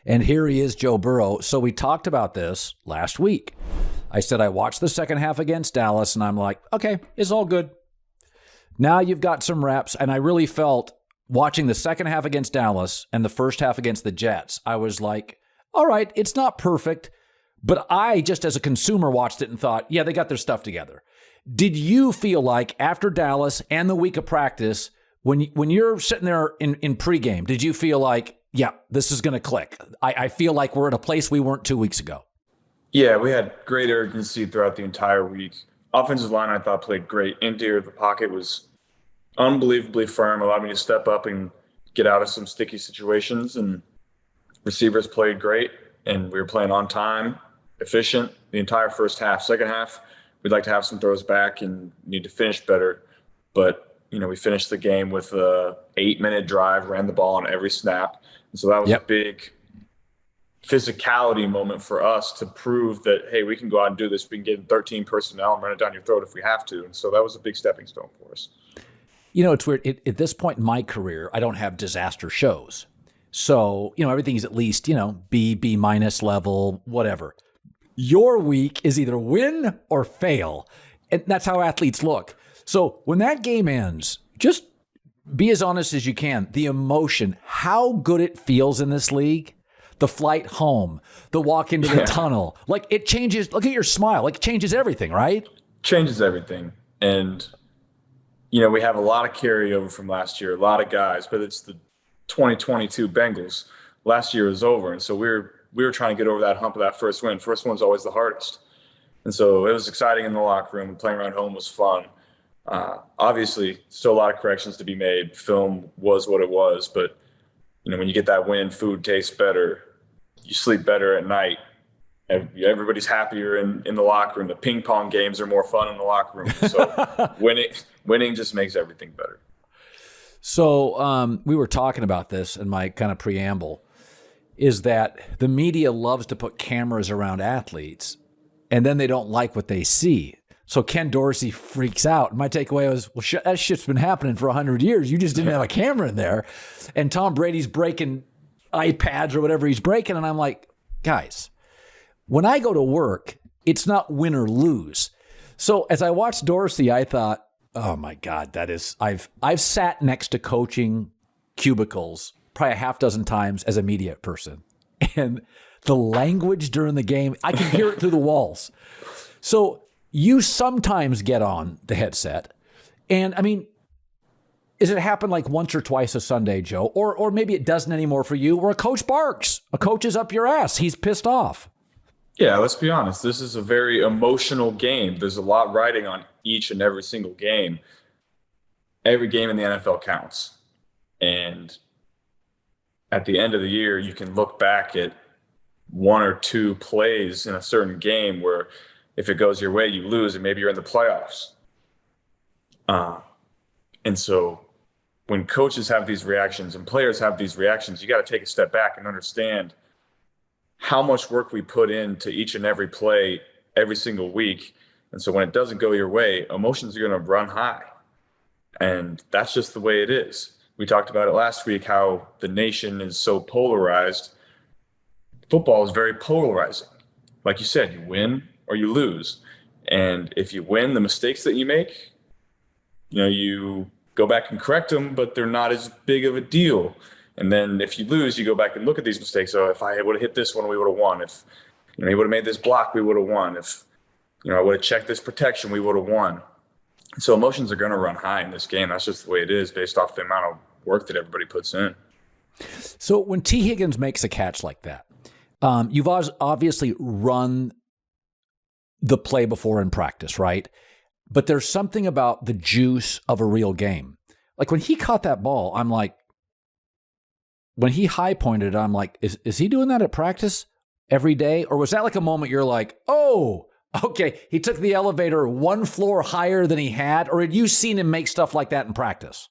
And here he is, Joe Burrow. So we talked about this last week. I said I watched the second half against Dallas, and I'm like, okay, it's all good. Now you've got some reps, and I really felt watching the second half against Dallas and the first half against the Jets, I was like, all right, it's not perfect, but I just as a consumer watched it and thought, yeah, they got their stuff together. Did you feel like after Dallas and the week of practice, when you're sitting there in pregame, did you feel like, yeah, this is going to click? I feel like we're at a place we weren't 2 weeks ago. Yeah, we had great urgency throughout the entire week. Offensive line, I thought, played great. Interior of the pocket was unbelievably firm, allowed me to step up and get out of some sticky situations. And receivers played great, and we were playing on time, efficient the entire first half. Second half, we'd like to have some throws back and need to finish better. But, we finished the game with a 8-minute drive, ran the ball on every snap. And so that was a big physicality moment for us to prove that, hey, we can go out and do this. We can get 13 personnel and run it down your throat if we have to. And so that was a big stepping stone for us. It's weird. At this point in my career, I don't have disaster shows. So, everything's at least, B minus level, whatever. Your week is either win or fail. And that's how athletes look. So when that game ends, just be as honest as you can. The emotion, how good it feels in this league, the flight home, the walk into the tunnel, like it changes. Look at your smile. Like it changes everything, right? Changes everything. And we have a lot of carryover from last year, a lot of guys, but it's the 2022 Bengals. Last year was over, and so we were trying to get over that hump of that first win. First one's always the hardest. And so it was exciting in the locker room. Playing around home was fun. Obviously, still a lot of corrections to be made. Film was what it was, but when you get that win, food tastes better. You sleep better at night. Everybody's happier in the locker room. The ping pong games are more fun in the locker room. So winning just makes everything better. So we were talking about this in my kind of preamble, is that the media loves to put cameras around athletes, and then they don't like what they see. So Ken Dorsey freaks out. My takeaway was, well, that shit's been happening for 100 years. You just didn't have a camera in there. And Tom Brady's breaking iPads or whatever he's breaking. And I'm like, guys, when I go to work, it's not win or lose. So as I watched Dorsey, I thought, oh my God, I've sat next to coaching cubicles probably a half dozen times as a media person. And the language during the game, I can hear it through the walls. So you sometimes get on the headset. And I mean, does it happen like once or twice a Sunday, Joe? Or maybe it doesn't anymore for you, where a coach barks. A coach is up your ass. He's pissed off. Yeah, let's be honest. This is a very emotional game. There's a lot riding on each and every single game. Every game in the NFL counts. And at the end of the year, you can look back at one or two plays in a certain game where if it goes your way, you lose, and maybe you're in the playoffs. And so when coaches have these reactions and players have these reactions, you got to take a step back and understand how much work we put into each and every play every single week. And so when it doesn't go your way, emotions are going to run high. And that's just the way it is. We talked about it last week, how the nation is so polarized. Football is very polarizing. Like you said, you win or you lose. And if you win, the mistakes that you make, you go back and correct them, but they're not as big of a deal. And then if you lose, you go back and look at these mistakes. So if I would have hit this one, we would have won. If he would have made this block, we would have won. If I would have checked this protection, we would have won. So emotions are going to run high in this game. That's just the way it is, based off the amount of work that everybody puts in. So when T. Higgins makes a catch like that, you've obviously run the play before in practice, right? But there's something about the juice of a real game. Like when he caught that ball, I'm like, when he high pointed, I'm like, is he doing that at practice every day? Or was that like a moment you're like, oh, okay, he took the elevator one floor higher than he had? Or had you seen him make stuff like that in practice?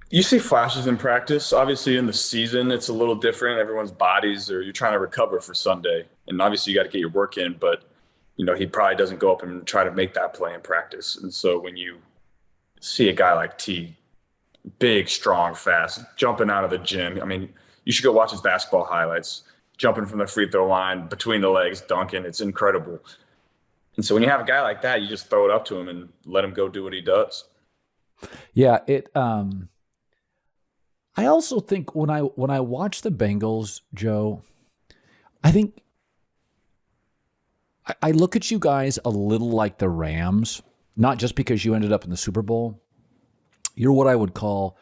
You see flashes in practice. Obviously in the season, it's a little different. Everyone's bodies, or you're trying to recover for Sunday. And obviously you got to get your work in, but he probably doesn't go up and try to make that play in practice. And so when you see a guy like T, big, strong, fast, jumping out of the gym, I mean, you should go watch his basketball highlights, jumping from the free throw line, between the legs, dunking. It's incredible. And so when you have a guy like that, you just throw it up to him and let him go do what he does. Yeah, I also think when I watch the Bengals, Joe, I think I look at you guys a little like the Rams, not just because you ended up in the Super Bowl. You're what I would call,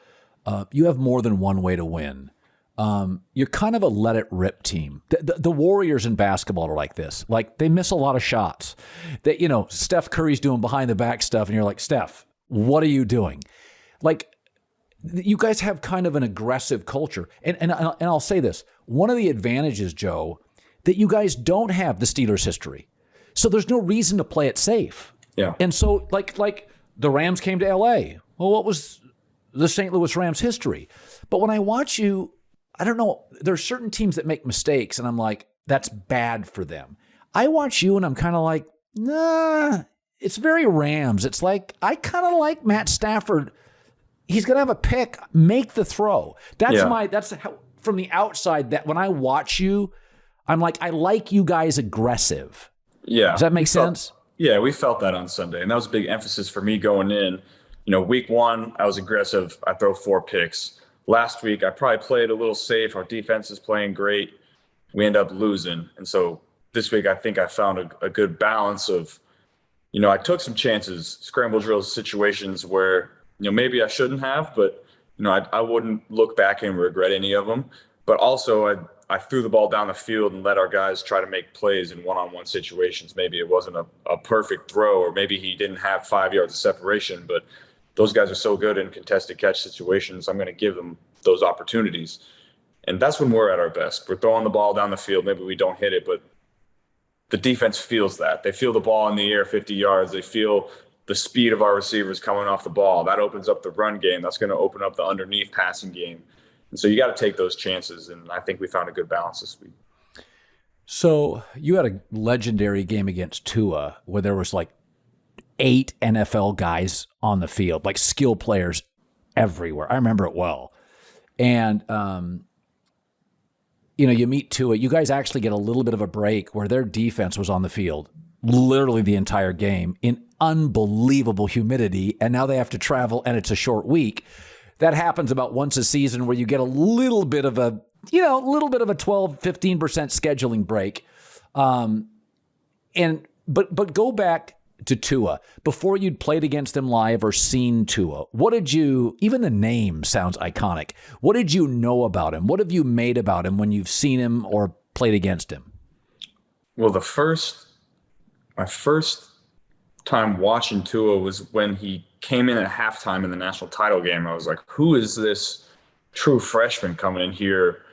you have more than one way to win. You're kind of a let-it-rip team. The Warriors in basketball are like this. Like, they miss a lot of shots. Steph Curry's doing behind-the-back stuff, and you're like, Steph, what are you doing? Like, you guys have kind of an aggressive culture. And I'll say this. One of the advantages, Joe, that you guys don't have the Steelers history. So there's no reason to play it safe. Yeah. And so, like the Rams came to L.A. Well, what was the St. Louis Rams history? But when I watch you, I don't know, there's certain teams that make mistakes, and I'm like, that's bad for them. I watch you, and I'm kind of like, nah, it's very Rams. It's like, I kind of like Matt Stafford. He's going to have a pick, make the throw. That's how, from the outside, that when I watch you, I'm like, I like you guys aggressive. Yeah. Does that make sense? Yeah, we felt that on Sunday, and that was a big emphasis for me going in. Week 1, I was aggressive. I throw 4 picks. Last week, I probably played a little safe. Our defense is playing great. We end up losing. And so this week, I think I found a good balance of, I took some chances, scramble drills, situations where, maybe I shouldn't have, but, I wouldn't look back and regret any of them. But also, I threw the ball down the field and let our guys try to make plays in one-on-one situations. Maybe it wasn't a perfect throw, or maybe he didn't have 5 yards of separation, but those guys are so good in contested catch situations. I'm going to give them those opportunities. And that's when we're at our best. We're throwing the ball down the field. Maybe we don't hit it, but the defense feels that. They feel the ball in the air 50 yards. They feel the speed of our receivers coming off the ball. That opens up the run game. That's going to open up the underneath passing game. And so you got to take those chances, and I think we found a good balance this week. So you had a legendary game against Tua where there was like 8 NFL guys on the field, like skill players everywhere. I remember it well. And, you meet Tua. You guys actually get a little bit of a break where their defense was on the field literally the entire game in unbelievable humidity, and now they have to travel, and it's a short week. That happens about once a season where you get a little bit of a 12, 15% scheduling break. But go back to Tua. Before you'd played against him live or seen Tua, even the name sounds iconic. What did you know about him? What have you made about him when you've seen him or played against him? Well, my first time watching Tua was when he came in at halftime in the national title game. I was like, who is this true freshman coming in here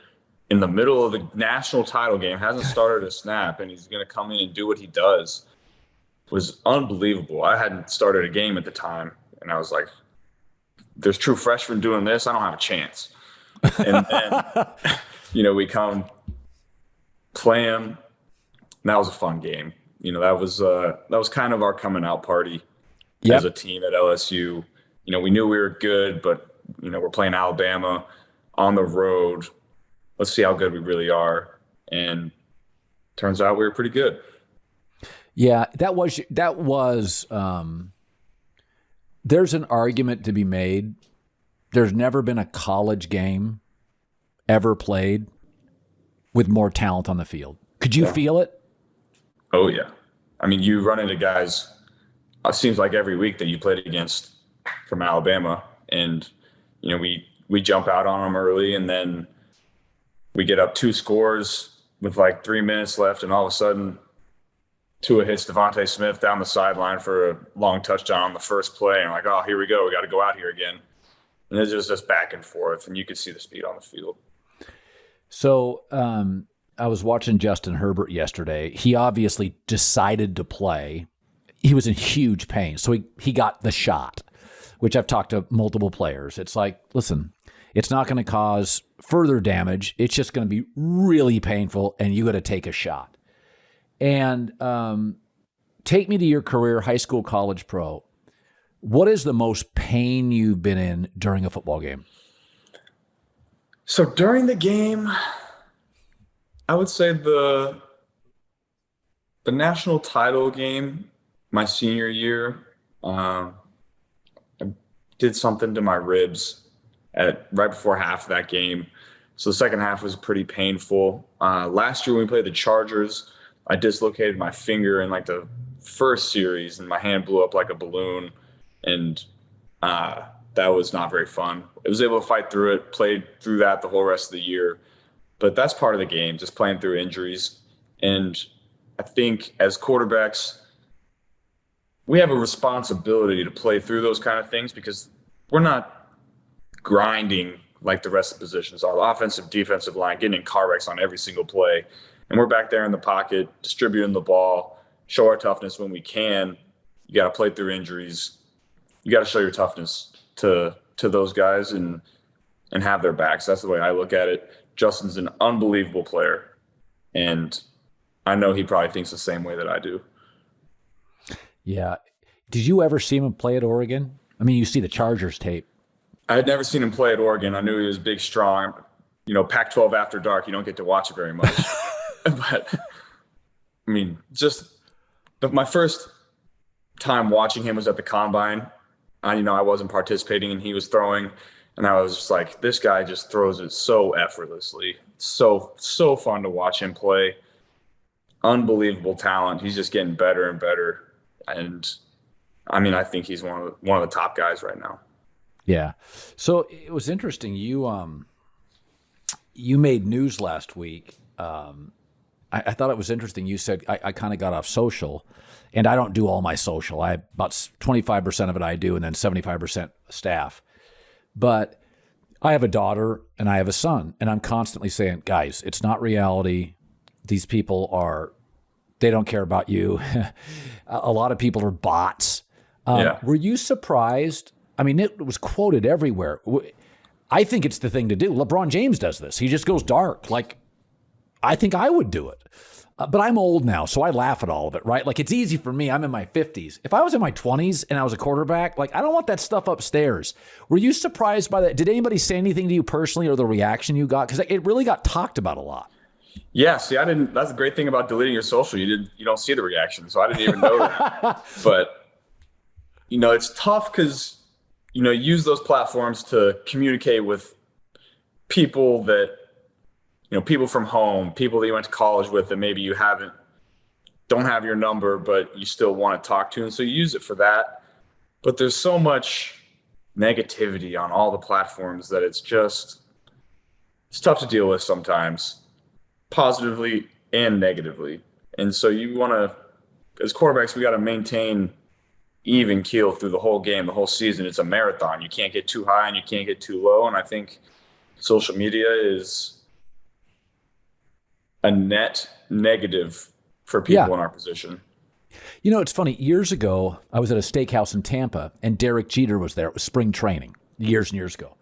in the middle of the national title game, hasn't started a snap, and he's going to come in and do what he does? It was unbelievable. I hadn't started a game at the time, and I was like, there's true freshmen doing this? I don't have a chance. And then, we come play him, and that was a fun game. That was kind of our coming out party. Yep. As a team at LSU. We knew we were good, but, we're playing Alabama on the road. Let's see how good we really are. And turns out we were pretty good. Yeah, that was there's an argument to be made. There's never been a college game ever played with more talent on the field. Could you feel it? Oh, yeah. I mean, you run into guys, it seems like every week that you played against from Alabama, and, we jump out on them early, and then we get up 2 scores with like 3 minutes left, and all of a sudden Tua hits Devontae Smith down the sideline for a long touchdown on the first play. And I'm like, oh, here we go. We got to go out here again. And it's just back and forth, and you could see the speed on the field. So I was watching Justin Herbert yesterday. He obviously decided to play. He was in huge pain, so he got the shot, which I've talked to multiple players. It's like, listen, it's not going to cause further damage. It's just going to be really painful, and you got to take a shot. And take me to your career, high school, college, pro. What is the most pain you've been in during a football game? So during the game, I would say the national title game, my senior year, um, I did something to my ribs at right before half of that game. So the second half was pretty painful. Last year when we played the Chargers, I dislocated my finger in like the first series, and my hand blew up like a balloon, and that was not very fun. I was able to fight through it, played through that the whole rest of the year, but that's part of the game, just playing through injuries. And I think as quarterbacks, we have a responsibility to play through those kind of things because we're not grinding like the rest of the positions. Our offensive, defensive line, getting in car wrecks on every single play. And we're back there in the pocket, distributing the ball, show our toughness when we can. You got to play through injuries. You got to show your toughness to those guys and have their backs. That's the way I look at it. Justin's an unbelievable player, and I know he probably thinks the same way that I do. Yeah. Did you ever see him play at Oregon? I mean, you see the Chargers tape. I had never seen him play at Oregon. I knew he was big, strong. Pac-12 after dark, you don't get to watch it very much. But, I mean, my first time watching him was at the Combine. I wasn't participating, and he was throwing, and I was just like, this guy just throws it so effortlessly. So fun to watch him play. Unbelievable talent. He's just getting better and better. And, I mean, I think he's one of the top guys right now. Yeah. So it was interesting. You made news last week. I thought it was interesting. You said I kind of got off social, and I don't do all my social. About 25% of it I do, and then 75% staff. But I have a daughter and I have a son, and I'm constantly saying, guys, it's not reality. These people they don't care about you. A lot of people are bots. Yeah. Were you surprised? I mean, it was quoted everywhere. I think it's the thing to do. LeBron James does this. He just goes dark. Like, I think I would do it. But I'm old now, so I laugh at all of it, right? Like, it's easy for me. I'm in my 50s. If I was in my 20s and I was a quarterback, like, I don't want that stuff upstairs. Were you surprised by that? Did anybody say anything to you personally or the reaction you got? Because it really got talked about a lot. Yeah, see, I didn't. That's the great thing about deleting your social. You don't see the reaction, so I didn't even know that. But it's tough because you use those platforms to communicate with people that people from home, people that you went to college with that maybe you don't have your number, but you still want to talk to, and so you use it for that. But there's so much negativity on all the platforms that it's tough to deal with sometimes, positively and negatively. And so you want to, as quarterbacks, we got to maintain even keel through the whole game, the whole season. It's a marathon. You can't get too high and you can't get too low. And I think social media is a net negative for people in our position. It's funny. Years ago, I was at a steakhouse in Tampa, and Derek Jeter was there. It was spring training years and years ago.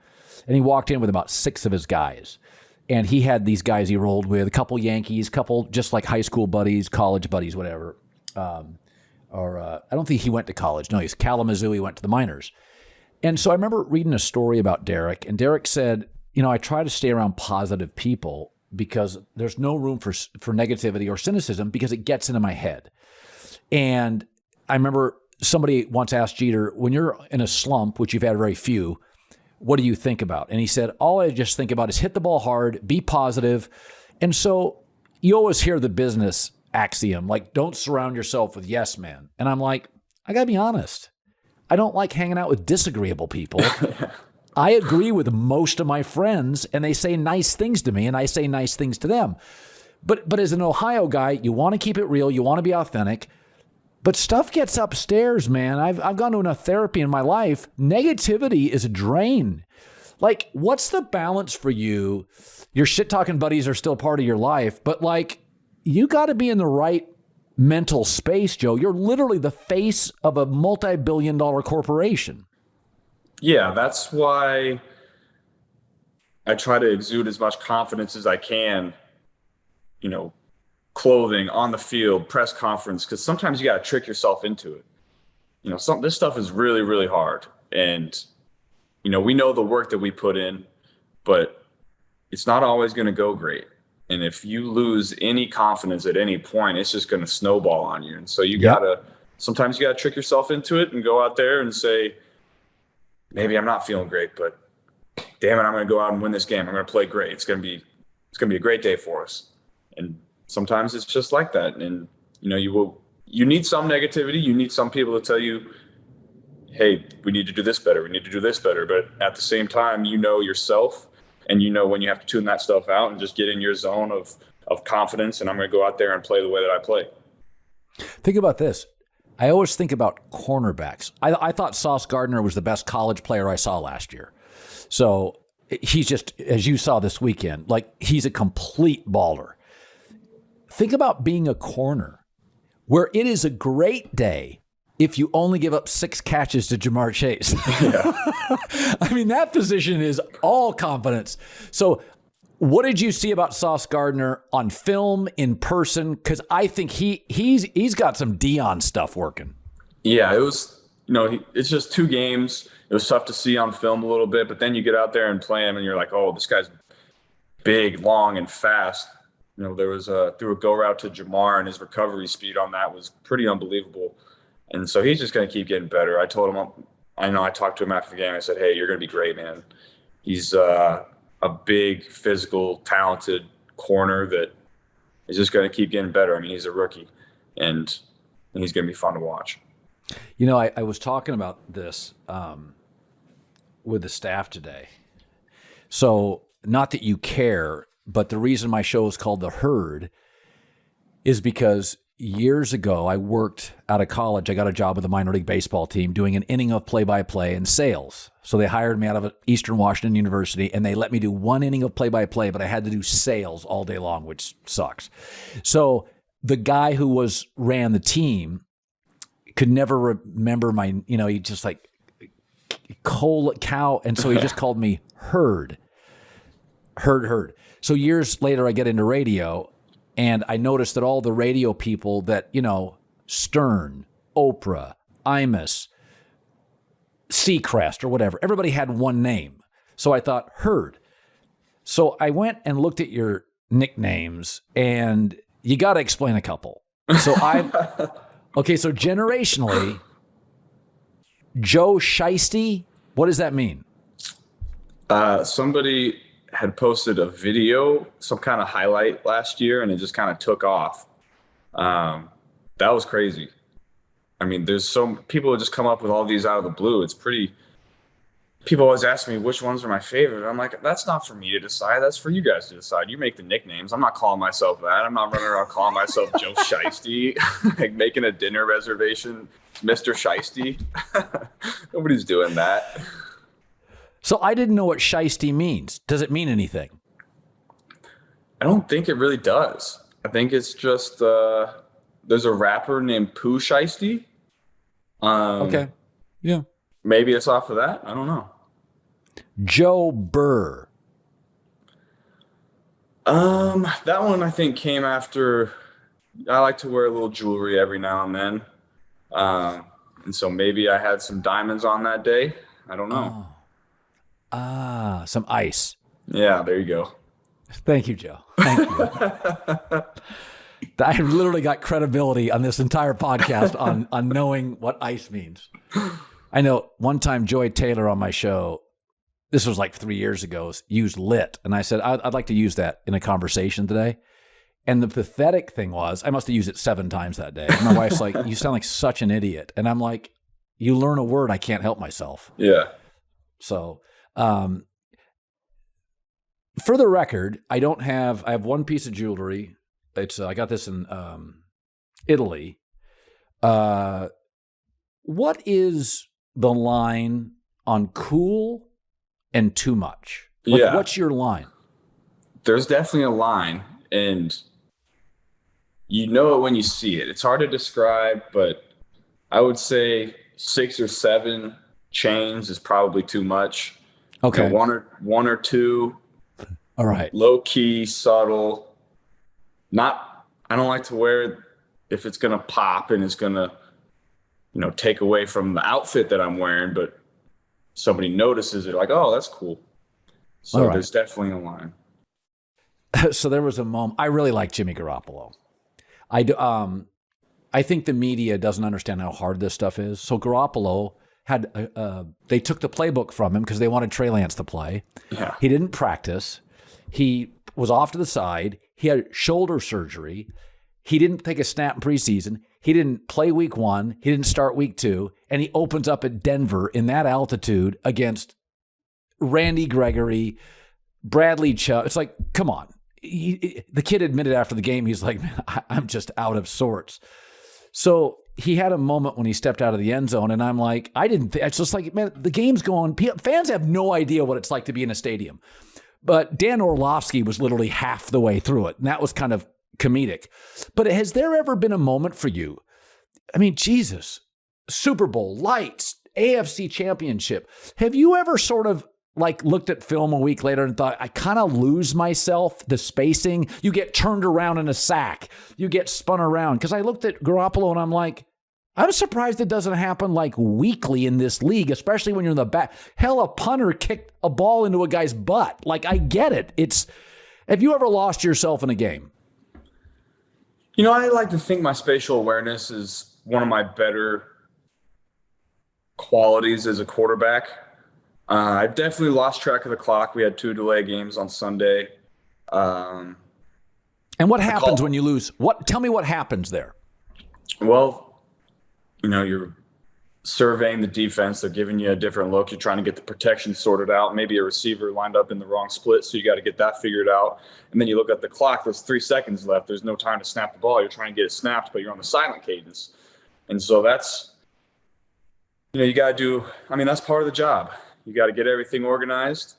And he walked in with about 6 of his guys. And he had these guys he rolled with, a couple Yankees, couple just like high school buddies, college buddies, whatever. I don't think he went to college. No, he's Kalamazoo. He went to the minors. And so I remember reading a story about Derek, and Derek said, I try to stay around positive people because there's no room for negativity or cynicism because it gets into my head. And I remember somebody once asked Jeter, when you're in a slump, which you've had very few, what do you think about? And he said, all I just think about is hit the ball hard, be positive. And so you always hear the business axiom, like, don't surround yourself with yes men. And I'm like, I got to be honest. I don't like hanging out with disagreeable people. I agree with most of my friends, and they say nice things to me, and I say nice things to them. But as an Ohio guy, you want to keep it real. You want to be authentic. But stuff gets upstairs, man. I've gone to enough therapy in my life. Negativity is a drain. Like, what's the balance for you? Your shit-talking buddies are still part of your life, but, like, you got to be in the right mental space, Joe. You're literally the face of a multi-billion-dollar corporation. Yeah, that's why I try to exude as much confidence as I can, clothing, on the field, press conference, because sometimes you got to trick yourself into it. This stuff is really, really hard. And, we know the work that we put in, but it's not always going to go great. And if you lose any confidence at any point, it's just going to snowball on you. And so sometimes you got to trick yourself into it and go out there and say, maybe I'm not feeling great, but damn it, I'm going to go out and win this game. I'm going to play great. It's going to be a great day for us. And sometimes it's just like that. And, you need some negativity. You need some people to tell you, hey, we need to do this better. We need to do this better. But at the same time, yourself, and when you have to tune that stuff out and just get in your zone of confidence. And I'm going to go out there and play the way that I play. Think about this. I always think about cornerbacks. I thought Sauce Gardner was the best college player I saw last year. So he's just, as you saw this weekend, he's a complete baller. Think about being a corner where it is a great day if you only give up 6 catches to Jamar Chase. Yeah. I mean, that position is all confidence. So what did you see about Sauce Gardner on film, in person? Because I think he's got some Dion stuff working. Yeah, it was, it's just 2 games. It was tough to see on film a little bit, but then you get out there and play him and you're like, oh, this guy's big, long, and fast. There was threw a go route to Jamar, and his recovery speed on that was pretty unbelievable. And so he's just going to keep getting better. I told him, I talked to him after the game. I said, hey, you're going to be great, man. He's a big, physical, talented corner that is just going to keep getting better. I mean, he's a rookie, and he's going to be fun to watch. I was talking about this with the staff today. So not that you care, but the reason my show is called The Herd is because years ago, I worked out of college. I got a job with the minor league baseball team doing an inning of play-by-play and sales. So they hired me out of Eastern Washington University, and they let me do 1 inning of play-by-play, but I had to do sales all day long, which sucks. So the guy who ran the team could never remember he just cow. And so he just called me Herd. Herd. So years later, I get into radio, and I noticed that all the radio people that, Stern, Oprah, Imus, Seacrest, or whatever, everybody had one name. So I thought, Herd. So I went and looked at your nicknames, and you got to explain a couple. So so generationally, Joe Shiesty, what does that mean? Somebody had posted a video, some kind of highlight last year, and it just kind of took off. That was crazy. I mean, there's some people who just come up with all these out of the blue. People always ask me which ones are my favorite. I'm like, that's not for me to decide. That's for you guys to decide. You make the nicknames. I'm not calling myself that. I'm not running around calling myself Joe Shiesty, making a dinner reservation, Mr. Shiesty. Nobody's doing that. So I didn't know what shiesty means. Does it mean anything? I don't think it really does. I think it's just there's a rapper named Pooh Shiesty. Okay. Yeah. Maybe it's off of that. I don't know. Joe Burr. That one I think came after. I like to wear a little jewelry every now and then. And so maybe I had some diamonds on that day. I don't know. Some ice. Yeah, there you go. Thank you, Joe. Thank you. I literally got credibility on this entire podcast on knowing what ice means. I know one time Joy Taylor on my show, this was like 3 years ago, used lit. And I said, I'd like to use that in a conversation today. And the pathetic thing was, I must have used it 7 times that day. And my wife's like, you sound like such an idiot. And I'm like, you learn a word, I can't help myself. Yeah. So, for the record, I have one piece of jewelry. It's I got this in Italy. What is the line on cool and too much? What's your line? There's definitely a line, and you know it when you see it. It's hard to describe, but I would say 6 or 7 chains is probably too much. Okay. One or two. All right. Low key, subtle. I don't like to wear it if it's going to pop and it's going to, take away from the outfit that I'm wearing, but somebody notices it like, oh, that's cool. So There's definitely a line. So there was a moment. I really like Jimmy Garoppolo. I do. I think the media doesn't understand how hard this stuff is. So Garoppolo had they took the playbook from him because they wanted Trey Lance to play. Yeah. He didn't practice. He was off to the side. He had shoulder surgery. He didn't take a snap in preseason. He didn't play week 1. He didn't start week 2. And he opens up at Denver in that altitude against Randy Gregory, Bradley Chubb. It's like, come on. The kid admitted after the game, he's like, man, I'm just out of sorts. So he had a moment when he stepped out of the end zone, and I'm like, it's just like, man, the game's going. Fans have no idea what it's like to be in a stadium. But Dan Orlovsky was literally half the way through it, and that was kind of comedic. But has there ever been a moment for you? I mean, Jesus, Super Bowl, lights, AFC Championship. Have you ever sort of like looked at film a week later and thought, I kind of lose myself, the spacing? You get turned around in a sack. You get spun around. Because I looked at Garoppolo and I'm like, I'm surprised it doesn't happen like weekly in this league, especially when you're in the back. Hell, a punter kicked a ball into a guy's butt. Like, I get it. Have you ever lost yourself in a game? You know, I like to think my spatial awareness is one of my better qualities as a quarterback. I've definitely lost track of the clock. We had 2 delay games on Sunday. And what happens when you lose? Tell me what happens there. Well, you know, you're surveying the defense. They're giving you a different look. You're trying to get the protection sorted out. Maybe a receiver lined up in the wrong split, so you got to get that figured out. And then you look at the clock. There's 3 seconds left. There's no time to snap the ball. You're trying to get it snapped, but you're on the silent cadence. And so that's, you got to do – I mean, that's part of the job. You got to get everything organized.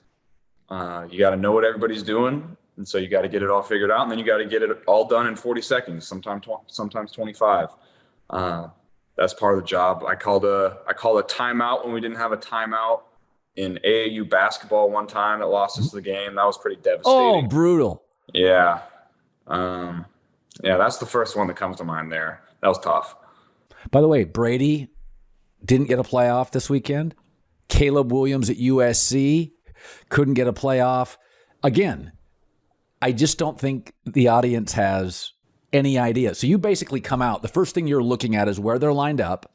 You got to know what everybody's doing. And so you got to get it all figured out. And then you got to get it all done in 40 seconds, sometimes 25. That's part of the job. I called a timeout when we didn't have a timeout in AAU basketball one time. It lost us the game. That was pretty devastating. Oh, brutal. Yeah. That's the first one that comes to mind there. That was tough. By the way, Brady didn't get a playoff this weekend. Caleb Williams at USC couldn't get a playoff. Again, I just don't think the audience has any idea. So you basically come out. The first thing you're looking at is where they're lined up.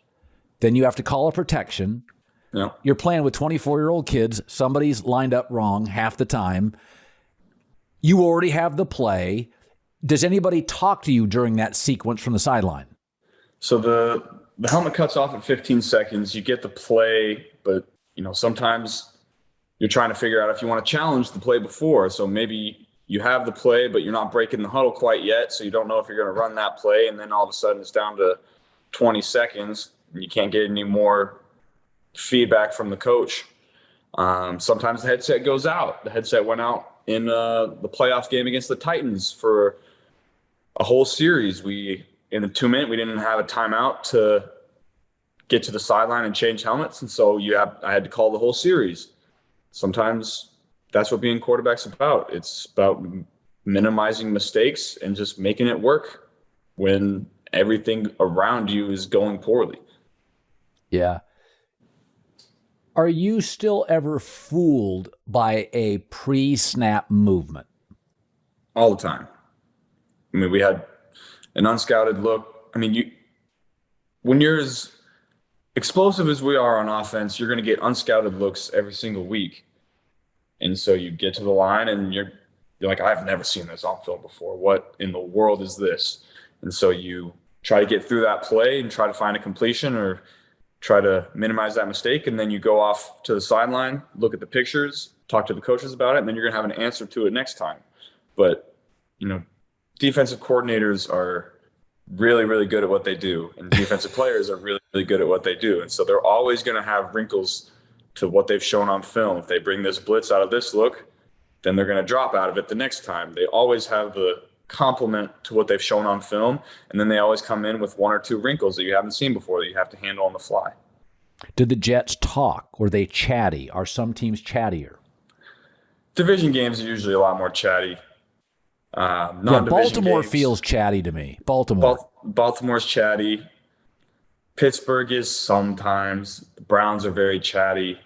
Then you have to call a protection. Yeah. You're playing with 24-year-old kids. Somebody's lined up wrong half the time. You already have the play. Does anybody talk to you during that sequence from the sideline? So the helmet cuts off at 15 seconds. You get the play, but sometimes you're trying to figure out if you want to challenge the play before. So maybe you have the play, but you're not breaking the huddle quite yet. So you don't know if you're going to run that play. And then all of a sudden it's down to 20 seconds and you can't get any more feedback from the coach. Sometimes the headset goes out. The headset went out in the playoff game against the Titans for a whole series. In the 2-minute, we didn't have a timeout to get to the sideline and change helmets. And so I had to call the whole series. Sometimes that's what being quarterback's about. It's about minimizing mistakes and just making it work when everything around you is going poorly. Yeah. Are you still ever fooled by a pre-snap movement? All the time. I mean, we had an unscouted look. I mean, when you're as explosive as we are on offense, you're going to get unscouted looks every single week. And so you get to the line and you're like, I've never seen this on film before. What in the world is this? And so you try to get through that play and try to find a completion or try to minimize that mistake. And then you go off to the sideline, look at the pictures, talk to the coaches about it, and then you're going to have an answer to it next time. But, defensive coordinators are really, really good at what they do. And defensive players are really, really good at what they do. And so they're always going to have wrinkles to what they've shown on film. If they bring this blitz out of this look, then they're going to drop out of it the next time. They always have the complement to what they've shown on film. And then they always come in with 1 or 2 wrinkles that you haven't seen before that you have to handle on the fly. Did the Jets talk? Were they chatty? Are some teams chattier? Division games are usually a lot more chatty. Baltimore games, feels chatty to me. Baltimore's chatty. Pittsburgh is sometimes. The Browns are very chatty.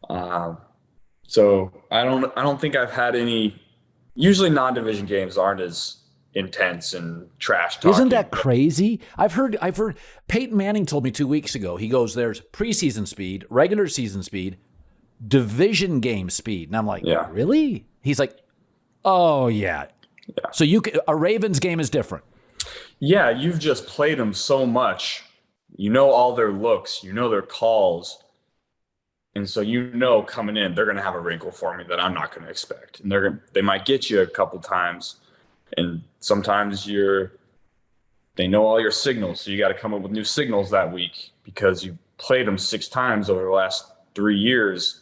So I don't think I've had any Usually non-division games aren't as intense and trash talking. Isn't that crazy? I've heard Peyton Manning told me 2 weeks ago, he goes, there's preseason speed, regular season speed, division game speed. And I'm like, really? He's like, oh, yeah. So a Ravens game is different. Yeah, you've just played them so much. You know all their looks. You know their calls. And so coming in, they're going to have a wrinkle for me that I'm not going to expect. And they might get you a couple times. And sometimes they know all your signals. So you got to come up with new signals that week because you've played them 6 times over the last 3 years.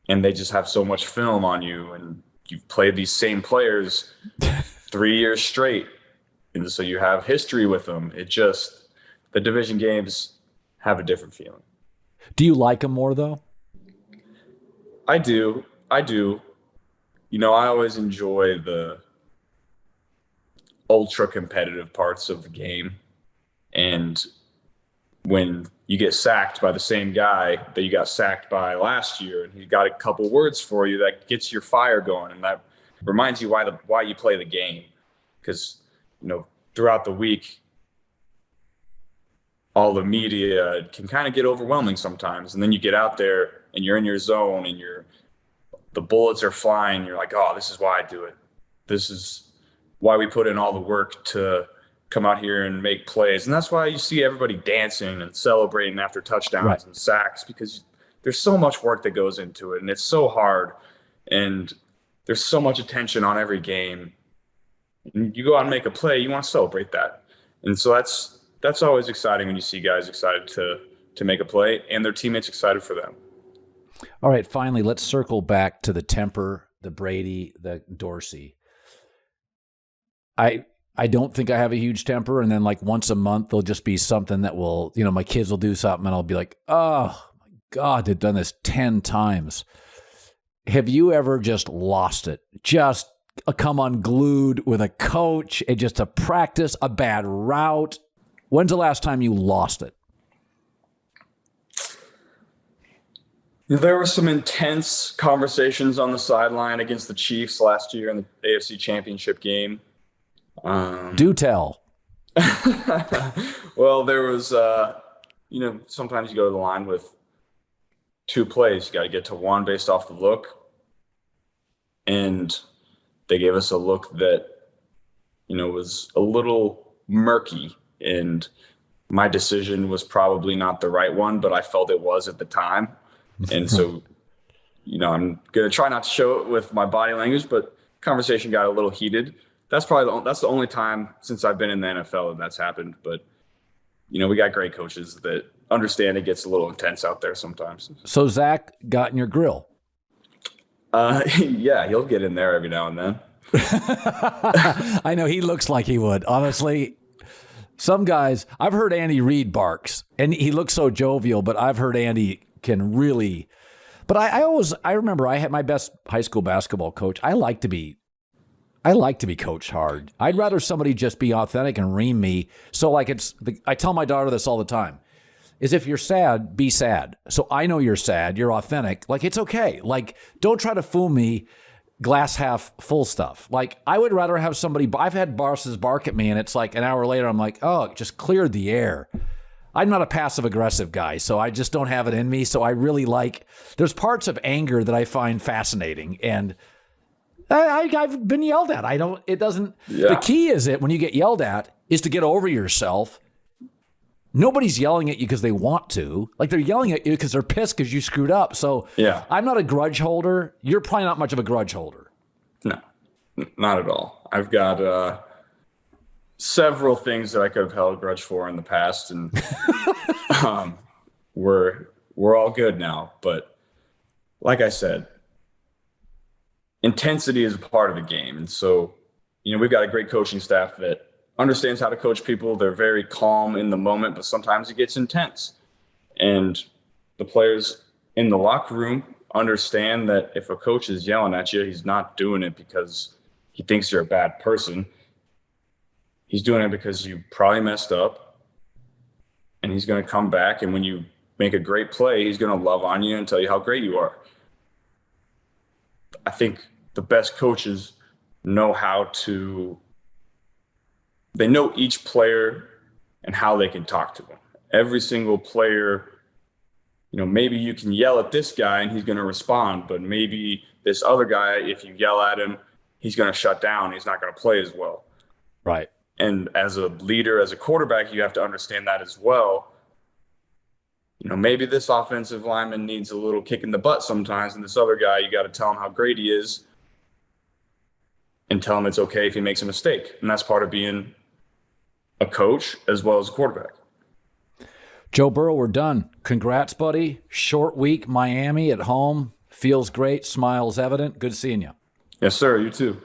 And they just have so much film on you. And you've played these same players 3 years straight. And so you have history with them. The division games have a different feeling. Do you like them more, though? I do. I always enjoy the ultra competitive parts of the game. And when you get sacked by the same guy that you got sacked by last year, and he got a couple words for you that gets your fire going, and that reminds you why you play the game. Because, throughout the week, all the media can kind of get overwhelming sometimes. And then you get out there and you're in your zone and the bullets are flying. You're like, oh, this is why I do it. This is why we put in all the work to come out here and make plays. And that's why you see everybody dancing and celebrating after touchdowns and sacks, because there's so much work that goes into it and it's so hard. And there's so much attention on every game. And you go out and make a play, you want to celebrate that. And so that's always exciting when you see guys excited to make a play and their teammates excited for them. All right, finally, let's circle back to the temper, the Brady, the Dorsey. I don't think I have a huge temper, and then like once a month there'll just be something that will, my kids will do something and I'll be like, oh my God, they've done this 10 times. Have you ever just lost it? Just come unglued with a coach and just a practice, a bad route? When's the last time you lost it? There were some intense conversations on the sideline against the Chiefs last year in the AFC Championship game. Do tell. Well, there was, sometimes you go to the line with 2 plays. You got to get to one based off the look. And they gave us a look that, was a little murky. And my decision was probably not the right one, but I felt it was at the time. And so, I'm going to try not to show it with my body language, but conversation got a little heated. That's the only time since I've been in the NFL that's happened. But, we got great coaches that understand it gets a little intense out there sometimes. So Zach got in your grill? Yeah, he'll get in there every now and then. I know he looks like he would. Honestly, some guys, I've heard Andy Reid barks, and he looks so jovial, but I've heard Andy can really. But I remember I had my best high school basketball coach. I like to be coached hard. I'd rather somebody just be authentic and ream me. So I tell my daughter this all the time, is if you're sad, be sad. So I know you're sad, you're authentic. Like, it's okay. Like, don't try to fool me, glass half full stuff. Like, I would rather have somebody, I've had bosses bark at me and it's like an hour later, I'm like, oh, just cleared the air. I'm not a passive aggressive guy, so I just don't have it in me. So I really there's parts of anger that I find fascinating. And I've been yelled at. The key is when you get yelled at is to get over yourself. Nobody's yelling at you because they want to. Like, they're yelling at you because they're pissed because you screwed up. So I'm not a grudge holder. You're probably not much of a grudge holder. No, not at all. I've got several things that I could have held a grudge for in the past, and we're all good now. But like I said, intensity is a part of the game. And so, we've got a great coaching staff that understands how to coach people. They're very calm in the moment, but sometimes it gets intense. And the players in the locker room understand that if a coach is yelling at you, he's not doing it because he thinks you're a bad person. He's doing it because you probably messed up, and he's going to come back. And when you make a great play, he's going to love on you and tell you how great you are. I think the best coaches know they know each player and how they can talk to them. Every single player, maybe you can yell at this guy and he's going to respond, but maybe this other guy, if you yell at him, he's going to shut down. He's not going to play as well. Right. And as a leader, as a quarterback, you have to understand that as well. Maybe this offensive lineman needs a little kick in the butt sometimes, and this other guy, you got to tell him how great he is and tell him it's okay if he makes a mistake. And that's part of being a coach as well as a quarterback. Joe Burrow, we're done. Congrats, buddy. Short week, Miami at home. Feels great. Smiles evident. Good seeing you. Yes, sir. You too.